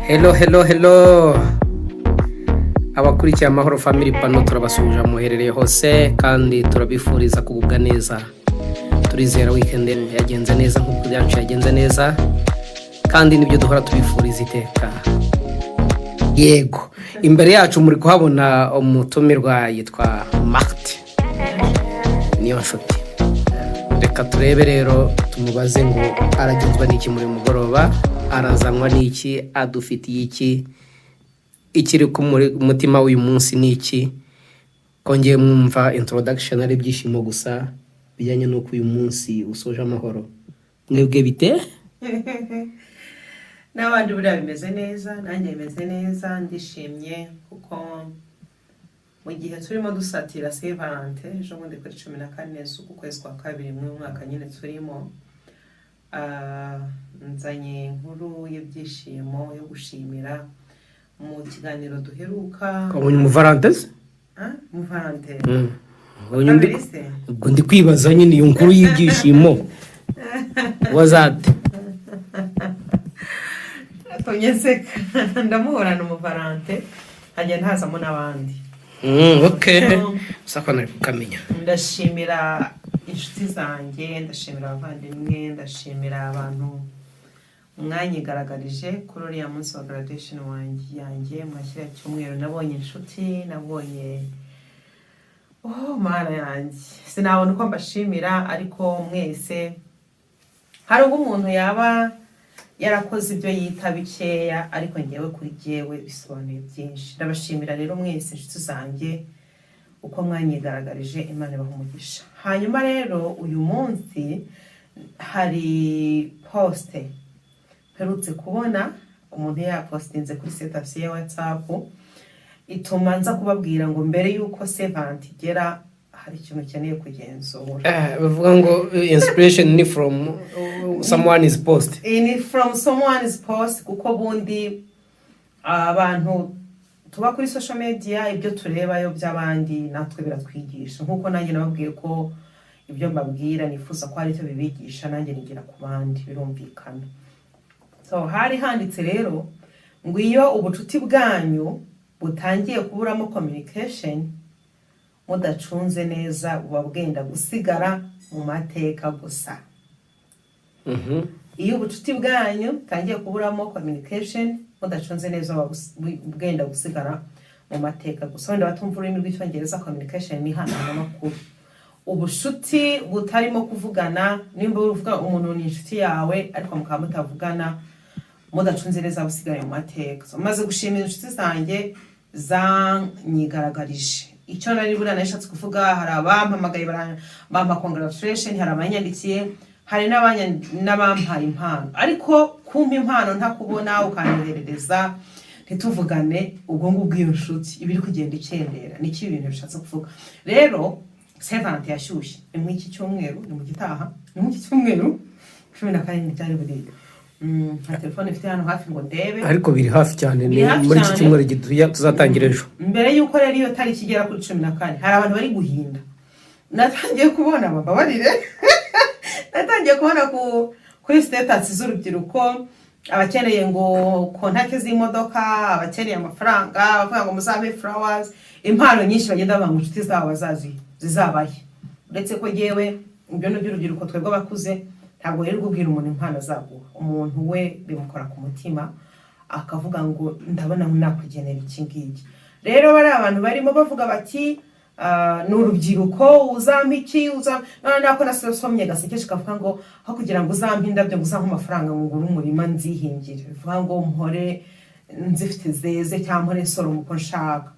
Hello abakurikiye Amahoro Family Pano turabasuhuje muherereye hose kandi turabifuriza kugubwa neza. Turizera weekend yagenze neza nkuko byacu yagenze neza kandi nibyo duhora tubifuriza iteka. Yego, imbere yacu muri kuhabona umutumirwa yitwa Martin niyo nshuti. Reka turebe rero tumubaze ngo aragenzwa n'iki muri mugoroba, arazanwa n'iki, adufitiye iki, ikiri ku mutima w'uyu munsi n'iki. Kongeye mwumva introduction ari byishimo gusa bijyanye n'uko uyu munsi usoje amahoro. Mwebwe bite? N'abandi buriya bimeze neza, nanjye bimeze neza, ndishimye kuko mu gihe turimo dusatira Saint Valentin ejo bundi kuri 14 z'ukwezi kwa kabiri mu mwaka nyine turimo, nzanye inkuru y'ibyishimo yo gushimira mu kiganiro duheruka. Kabonye mu Valentine? Mu Valentine. Ubwo ndi kwibaza nyine iyo nkuru y'ibyishimo wazate. Tonyeseka ndamuhorana mu Valentine agenda hazamo n'abandi. Okay. Sako nari kukamenya. Ndashimira inshuti zanjye, ndashimira abavandimwe, ndashimira abantu mwanyigaragarije kuri uriya munsi wa graduation yanjye mwashyira cyumweru. Nabonye inshuti, nabonye mana yanjye sinabona uko mbashimira, ariko mwese hari ubwo umuntu yaba yarakoze ibyo yita bikeya, ariko ngewe kuri jyewe bisobanuye byinshi. Ndabashimira rero mwese inshuti zanjye uko mwanyigaragarije, Imana ibahe umugisha. Hanyuma rero uyu munsi hari poste perutse kubona umuntu yapostinze kuri status ya WhatsApp, ituma nza kubabwira ngo mbere yuko Saint igera hari ikintu ukeneye kugenzura. Bavuga ngo inspiration ni from someone's post. Ni from someone's post kuko bundi abantu tuba kuri social media ibyo tureba yo by'abandi natwe biratwigisha, nkuko nanjye nababwiye ko ibyo mbabwira nifuza ko hari icyo bibigisha nanjye nigira ku bandi, birumvikana. So hari handitse rero ngo iyo ubucuti bwanyu butangiye kuburamo communication, mudacunze neza buba bwenda gusigara mu mateka gusa. Iyo ubucuti bwanyu butangiye kuburamo communication, mudacunze neza buba bwenda gusigara mu mateka gusa. Wenda batumva ururimi rw'icyongereza, communication ni hana makuru. Ubushuti butarimo kuvugana, nimba uvuga umuntu ni inshuti yawe ariko mukaba mutavugana, mudacunze neza busigara mu mateka. So maze gushimira inshuti zanjye zanyigaragarije icyo nari buriya nashatse kuvuga. Hari abampamagaye bampa congratulation, hari abanyandikiye, hari n'abampaye impano. Ariko kumpa impano ntakubona ukanyoherereza ntituvugane, ubwo ngubwo iyo nshuti ibiri kugenda ikendera, niki ibintu bishatse kuvuga. Rero Saint yashyushye ni mu iki cyumweru, ni mu gitaha, ni mu iki cyumweru 14 cyari buriya. Nta telefone ifite hano hafi ngo ndebe, ariko biri hafi cyane muri iki cyumweru tuzatangira ejo. Mbere yuko rero iyo tari kigera kuri 14 hari abantu bari guhinda. Natangiye kubona babarire natangiye kubona kuri status z'urubyiruko abakeneye ngo kontake z'imodoka, abakeneye amafaranga, bavuga ngo muzabe flowers, impano nyinshi bagenda banga inshuti zabo zizabaye. Uretse ko yewe ibyo no by'urubyiruko twebwe bakuze ntabwo rero kubwira umuntu impano zaguha. Umuntu we bimukora ku mutima akavuga ngo ndabona nakugenera iki ngiki. Rero bari abantu barimo bavuga bati n'urubyiruko uzampa iki, none nako nasomye gasekeje kavuga ngo aho kugira ngo uzampa indabyo nguzanka amafaranga ngo ngure umurima nzihingire, bivuga ngo mpore nzifite zeze cyangwa mpore nsoro uko nshaka.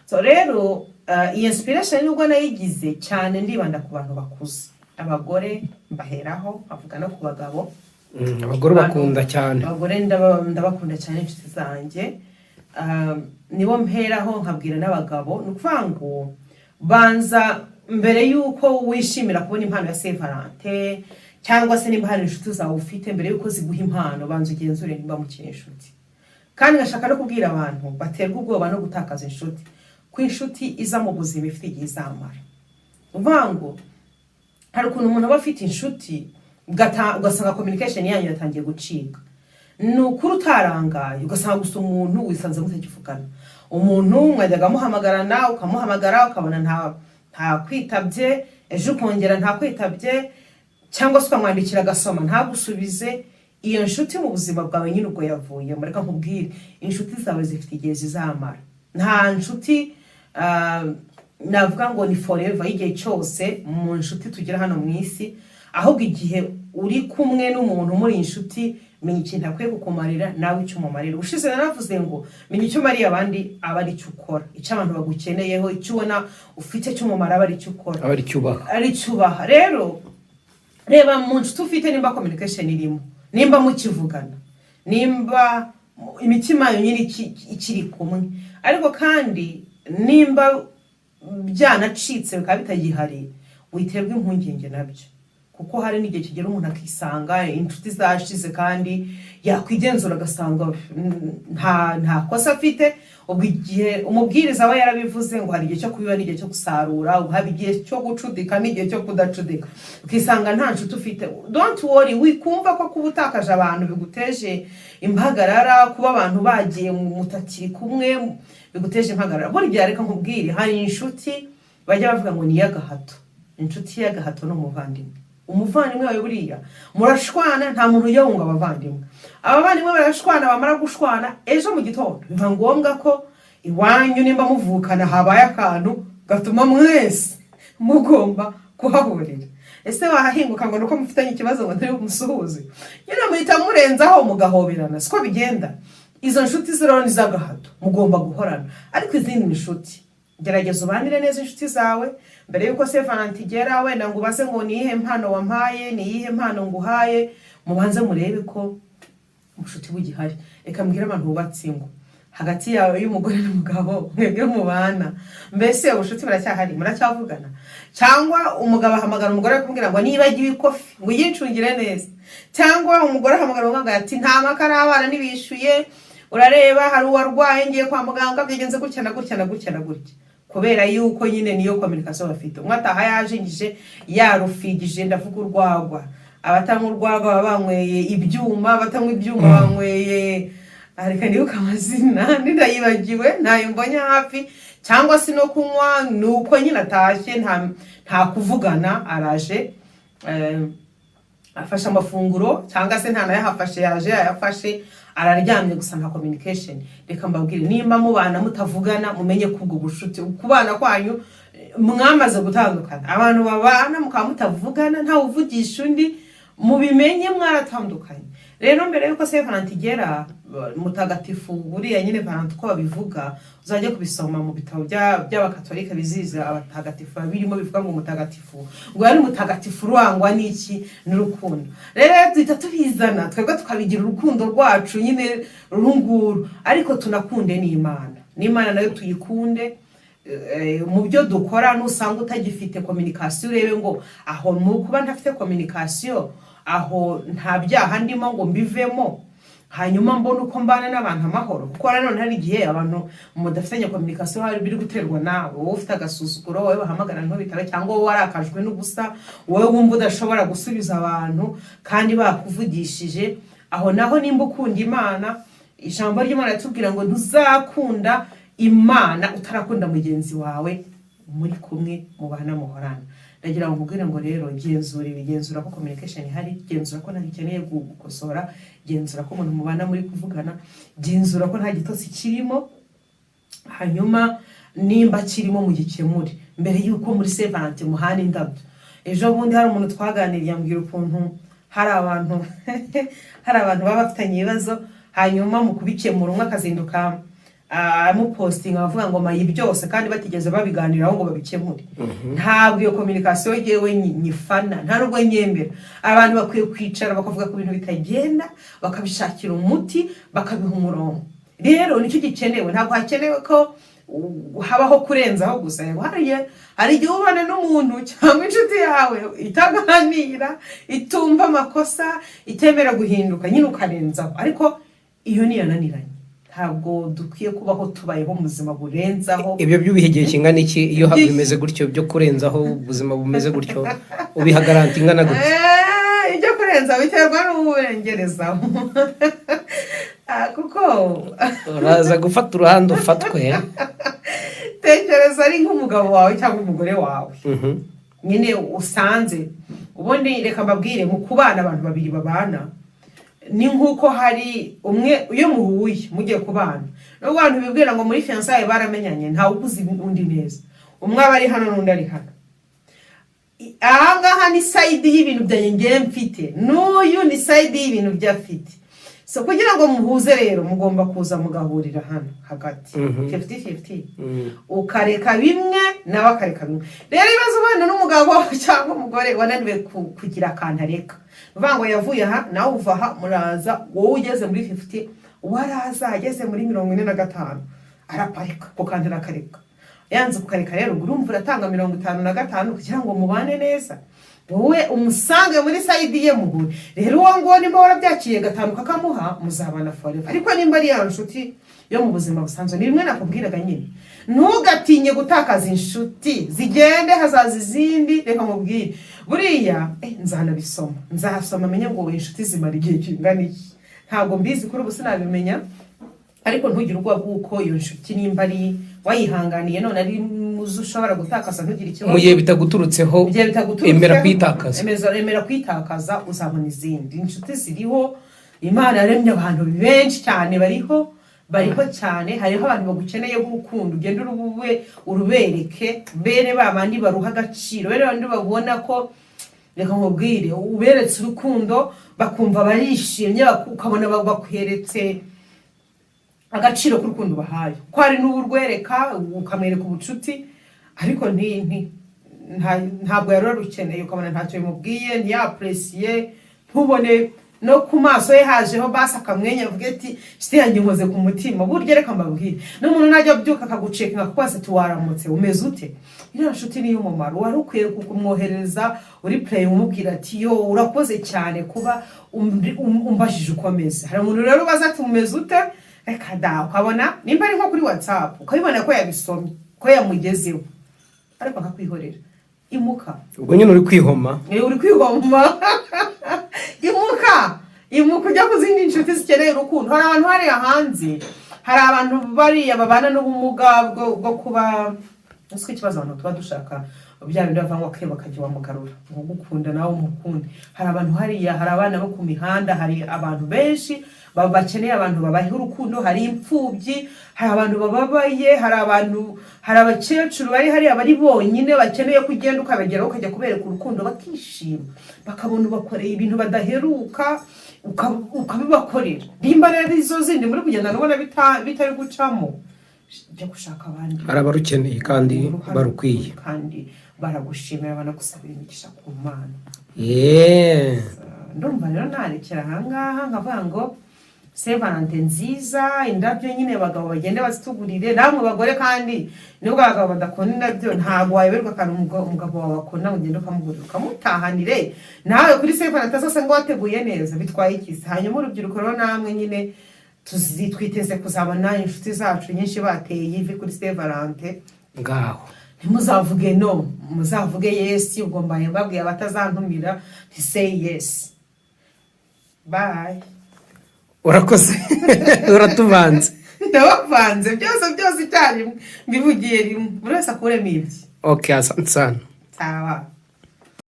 So rero iyi inspiration nubwo nayigize cyane ndibanda ku bantu bakuze. Abagore mbaheraho, avuga no ku bagabo. Abagore bakunda cyane. Abagore ndabakunda cyane inshuti zanjye. Nibo mperaho nkabwira n'abagabo, nukuvuga ngo banza mbere yuko wishimira kubona impano ya Saint Valentin cyangwa se nimba hari inshuti zawe ufite, mbere yuko ziguha impano banza ugenzure nimba mukiri inshuti. Kandi ngashaka no kubwira abantu baterwa ubwoba no gutakaza inshuti, ko inshuti iza mu buzima ifite igihe izamara. Uvuga ngo hari ukuntu umuntu aba afite inshuti ugasanga communication yanyu yatangiye gucika. ni ukuri utarangaye ugasanga gusa umuntu wisanze mutagivugana, umuntu mwajyaga muhamagarana ukamuhamagara ukabona nta kwitabye, ejo ukongera nta kwitabye, cyangwa se ukamwandikira agasoma ntagusubize. Iyo nshuti mu buzima bwawe nyine ubwo yavuye. Mureka nkubwire, inshuti zawe zifite igihe zizamara. Nta nshuti navuga ngo ni forever, igihe cyose mu nshuti tugira hano mu isi, ahubwo igihe uri kumwe n'umuntu muri inshuti, menya ikintu akwiye kukumarira nawe icyo umumarira. Ushize naravuze ngo menya icyo mariye abandi aba ari cyo ukora, icyo abantu bagukeneyeho, icyo ubona ufite cy'umumaro aba ari cyo ukora, aba ari cyubaha. Rero reba mu nshuti ufite nimba communication irimo, nimba mukivugana, nimba imitima yonyine ikiri kumwe, ariko kandi nimba byanacitse bikaba bitagihari, witerwa impungenge nabyo, kuko hari n'igihe kigera umuntu akisanga inshuti zashize kandi yakwigenzura agasanga nta kosa afite. Ubwo igihe umubwiriza aba yarabivuze ngo hari igihe cyo kubiba n'igihe cyo gusarura, haba igihe cyo gucudika n'igihe cyo kudacudika, ukisanga nta nshuti ufite. Don't worry, wikumva ko kuba utakaje abantu biguteje impagarara, kuba abantu bagiye mutakiri kumwe biguteje impagarara. Buri gihe reka nkubwire, hari inshuti bajya bavuga ngo ni y'agahato. Inshuti y'agahato no umuvandimwe. Umuvandimwe wawe buriya murashwana, nta muntu yawunga abavandimwe. Abavandimwe barashwana, bamara gushwana ejo mu gitondo biva ngombwa ko iwanyu nimba muvukana habaye akantu gatuma mwese mugomba kuhahurira. Ese wahahinguka ngo nuko mufitanye ikibazo ngo ntari kumusuhuze, nyine muhita murenzaho mugahoberana, siko bigenda. Izo nshuti zironi z'agahato mugomba guhorana. Ariko izindi nshuti, gerageza ubanire neza inshuti zawe mbere yuko Sevanti igera, wenda ngo ubaze ngo niyihe mpano wampaye, niyihe mpano nguhaye, mubanze murebe ko ubushuti bugihari. Reka mbwira abantu bubatse ingo, hagati yawe y'umugore n'umugabo mwebwe mubana, mbese ubushuti buracyahari, muracyavugana? Cyangwa umugabo ahamagara umugore kumubwira ngo nibagiwe ikofi ngo yincungire neza, cyangwa umugore ahamagara umugabo ati nta makara abana nibishuye, urareba hari uwarwaye ngiye kwa muganga byagenze gutya na gutya na gutya na gutya. Kubera yuko nyine niyo communication bafite. Umwe ataha yajingije yarufigije, ndavuga urwagwa, abatanywa urwagwa banyweye ibyuma, abatanywa ibyuma banyweye ariko ndibuka amazina ndayibagiwe, ntayo mbonye hafi, cyangwa se no kunywa nuko nyine atashye nta kuvugana, araje afasha amafunguro, cyangwa se nta nayo hafashe, yaje yafashe araryamye, gusa nta communication. Reka mbabwire, nimba mubana mutavugana, mumenye ko ubwo bushuti kubana kwanyu mwamaze gutandukana. Abantu babana mukaba mutavugana, nta uvugisha undi, mubimenye mwaratandukanye. Rero mbere yuko Sevanti igera, mutagatifu buriya nyine Valentin uko babivuga, uzajya kubisoma mu bitabo by'abakatolika biziza abatagatifu birimo bivuga ngo mutagatifu, ngo ari mutagatifu rwangwa n'iki n'urukundo. Rero duhita tubizana twebwe tukabigira urukundo rwacu nyine runguru, ariko tunakunde n'Imana nayo tuyikunde. Mu byo dukora nusanga utagifite communication, urebe ngo aho mu kuba ntafite communication aho nta byaha ndimo ngo mbivemo, hanyuma mbona uko mbana n'abantu amahoro. Kuko nanone hari igihe abantu mudafitanye communication hari biri guterwa nawe, wowe ufite agasuzuguro, wowe bahamagara ntubitaba, cyangwa wowe warakajwe n'ubusa, wowe wumva udashobora gusubiza abantu kandi bakuvugishije. Aho naho nimba ukunda Imana, ijambo ry'Imana ritubwira ngo ntuzakunda Imana utarakunda mugenzi wawe muri kumwe mubana muhorana. Ndagira ngo mubwire ngo rero genzura ko communication ihari, genzura ko ntagikeneye gukosora, genzura ko umuntu mubana muri kuvugana, genzura ko nta gitotsi kirimo, hanyuma nimba kirimo mugikemure mbere yuko muri Sevanti muhana indabyo. Ejo bundi hari umuntu twaganiriye ambwira ukuntu hari abantu baba bafitanye ibibazo, hanyuma mu kubikemura umwe akazinduka amupostinga bavuga ngo mayi byose kandi batigeze babiganiraho ngo babikemure. Ntabwo iyo communication yewe nyifana, nta nubwo nyemera. Abantu bakwiye kwicara bakavuga ku bintu bitagenda, bakabishakira umuti, bakabiha umurongo. Rero nicyo gikenewe, ntabwo hakenewe ko habaho kurenzaho gusa. Hari igihe ubana n'umuntu cyangwa inshuti yawe itaganira, itumva amakosa, itemera guhinduka, nyine ukarenzaho, ariko iyo ni yananiranye. Ntabwo dukwiye kubaho tubayeho mu buzima burenzaho. Ibyo byubihe gihe kingana iki iyo bimeze gutyo byo kurenzaho ubuzima bumeze gutyo, ubiha garanti ingana gutyo? Ibyo kurenza kurenza biterwa n'uburengereza kuko uraza gufata uruhande ufatwe. tekereza ari nk'umugabo wawe cyangwa umugore wawe nyine usanze ubundi reka mbabwire mu kubana abantu babiri babana ni nk'uko hari umwe iyo muhuye mugiye kubana n'ubwo abantu bibwira ngo muri fiançailles baramenyanye ntawe uguzi undi neza, umwe aba ari hano n'undi ari hano. Ahangaha ni side y'ibintu byanjye ngiye mfite n'uyu ni side y'ibintu byafite, so kugira ngo muhuze rero mugomba kuza mugahurira hano hagati 50-50 ukareka bimwe nawe akareka bimwe. Rero ibibazo ubana n'umugabo cyangwa umugore wananiwe kugira akantu areka, uvuga ngo yavuye aha nawe uva aha, muraza wowe ugeze muri 50 waraza ageze muri 45 araparika ku kandi arakareka, yanze kukareka rero urumva uratanga 55 kugira ngo mubane neza, wowe umusange muri side ye muhure. Rero uwo ngo nimba warabyakiye gatanuka kamuha muzabana forever. Ariko nimba ari ya nshuti yo mu buzima busanzwe ni bimwe nakubwiraga nyine, ntugatinye gutakaza inshuti zigende hazaza izindi. Reka mubwire buriya nzanabisoma nzahasoma menye ngo inshuti zimara igihe kingana iki, ntabwo mbizi kuri ubu sinabimenya, ariko ntugire ubwoba bw'uko iyo nshuti nimba ari wayihanganiye none ari muzo ushobora gutakaza ntugire ikibazo. Mu gihe bitaguturutseho emera kwitakaza, emera kwitakaza uzabona izindi. Inshuti ziriho, Imana yaremye abantu benshi cyane bariho cyane. Hariho abantu bagukeneye urukundo, ugenda urubereke bene babandi baruha agaciro, bene bandi babona ko reka nkubwire uberetse urukundo bakumva barishimye, ukabona bakweretse agaciro k'urukundo bahaye, ko hari n'uburwereka ukamwereka ubucuti, ariko ntabwo yarora rukeneye, ukabona ntacyo bimubwiye, ntiyapresiye, ntubone no ku maso ye hajeho basa akamwenya avuga ati shiti yanjye nkoze ku mutima. Burya reka mbabwire n'umuntu najya byuka akagucekinga kwase tuwaramutse umeze ute, iriya nshuti niyo umumaro. Wari ukwiye kumwohereza uri play umubwira ati yo urakoze cyane kuba umbashije ukomeza. Hari umuntu rero baza ati umeze ute, reka da ukabona nimba ari nko kuri WhatsApp ukabibona ko yabisomye ko yamugezeho, ariko akakwihorera. Imuka ubwo nyine uri kwihoma, uri kwihoma imuka ujya ku zindi nshuti zikeneye urukundo. Hari abantu hariya hanze, hari abantu bariya babana n'ubumuga bwo kuba usiko ikibazo abantu tuba dushaka bya bindi bavangwa kwe bakajya bamugarura ngo gukunda nawe umukunde. Hari abantu hariya, hari abana bo ku mihanda, hari abantu benshi bakeneye abantu babahe urukundo, hari imfubyi, hari abantu bababaye, hari abakecuru bari hariya bari bonyine bakeneye kugenda ukabageraho ukajya kubereka urukundo bakishima, bakabona ubakoreye ibintu badaheruka ukabibakorera. Nimba rero izo zindi muri kugenda nubona bitari gucamo, jya gushaka abandi, hari abarukeneye kandi barukwiye kandi baragushimira banagusabira imigisha ku Mana. Ndumva rero narekera ahangaha nkavuga ngo Saint Valentin nziza, indabyo nyine abagabo bagende bazitugurire, namwe bagore kandi nubwo abagabo badakunda indabyo ntabwo wayoberwa kandi umugabo wawe akunda ugende ukamugurira ukamutahanire. Nawe kuri Saint Valentin zose ngo wateguye neza bitwaye iki? Hanyuma urubyiruko rero namwe nyine twiteze kuzabona inshuti zacu nyinshi bateye ivi kuri Saint Valentin. Ngaho ntimuzavuge no, muzavuge yes. Ubwo mbaye mbabwiye abatazantumira nti say yes. Bye. Urakoze. Uratuvanze. Ndabavanze byose icyarimwe mbivugiye rimwe, buri wese akuremo ibye. Okay, asante sana. Sawa.